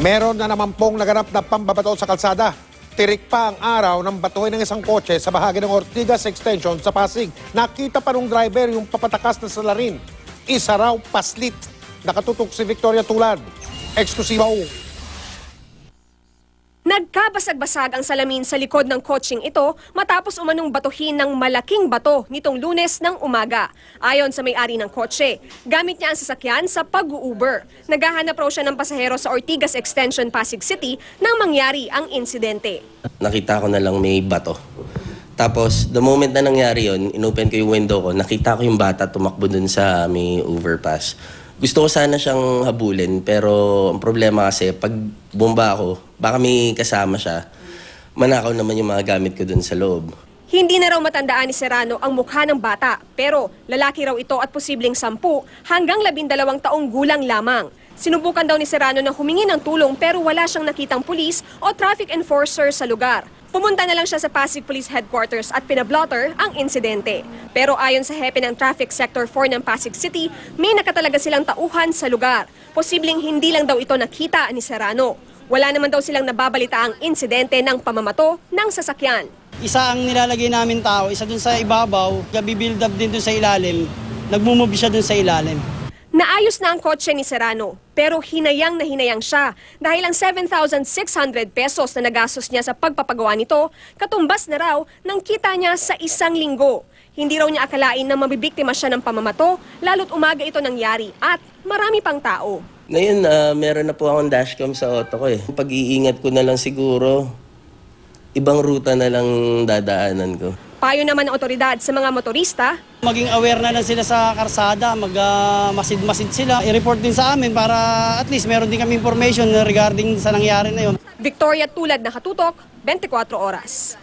Meron na naman pong naganap na pambabato sa kalsada. Tirik pa ang araw ng batuhin ng isang kotse sa bahagi ng Ortigas Extension sa Pasig. Nakita pa nung driver yung papatakas na salarin. Isa raw paslit. Nakatutok si Victoria Tulad. Eksklusiba ho. Nagkabasag-basag ang salamin sa likod ng kotseng ito matapos umanong batuhin ng malaking bato nitong Lunes ng umaga. Ayon sa may-ari ng kotse, gamit niya ang sasakyan sa pag-u-Uber. Naghahanap raw siya ng pasahero sa Ortigas Extension, Pasig City nang mangyari ang insidente. Nakita ko na lang may bato. Tapos, the moment na nangyari yun, inopen ko yung window ko, nakita ko yung bata tumakbo dun sa may overpass. Gusto ko sana siyang habulin, pero ang problema kasi, pag bumba ako, baka may kasama siya, manakaw naman yung mga gamit ko dun sa loob. Hindi na raw matandaan ni Serrano ang mukha ng bata, pero lalaki raw ito at posibleng 10 hanggang 12 taong gulang lamang. Sinubukan daw ni Serrano na humingi ng tulong pero wala siyang nakitang pulis o traffic enforcer sa lugar. Pumunta na lang siya sa Pasig Police Headquarters at pinablotter ang insidente. Pero ayon sa hepe ng Traffic Sector 4 ng Pasig City, may nakatalaga silang tauhan sa lugar. Posibleng hindi lang daw ito nakita ni Serrano. Wala naman daw silang nababalita ang insidente ng pamamato ng sasakyan. Isa ang nilalagay namin tao, isa dun sa ibabaw, gabi-build up din dun sa ilalim, nagmumove siya dun sa ilalim. Naayos na ang kotse ni Serrano, pero hinayang na hinayang siya dahil ang 7,600 pesos na nagastos niya sa pagpapagawa nito, katumbas na raw ng kita niya sa isang linggo. Hindi raw niya akalain na mabibiktima siya ng pamamato, lalo't umaga ito nangyari at marami pang tao. Ngayon, meron na po akong dashcam sa auto ko eh. Pag-iingat ko na lang siguro, ibang ruta na lang dadaanan ko. Payo naman ng otoridad sa mga motorista, Maging aware na lang sila sa karsada, masid-masid sila. I-report din sa amin para at least meron din kami information regarding sa nangyari na yun. Victoria Tulad, nakatutok, 24 oras.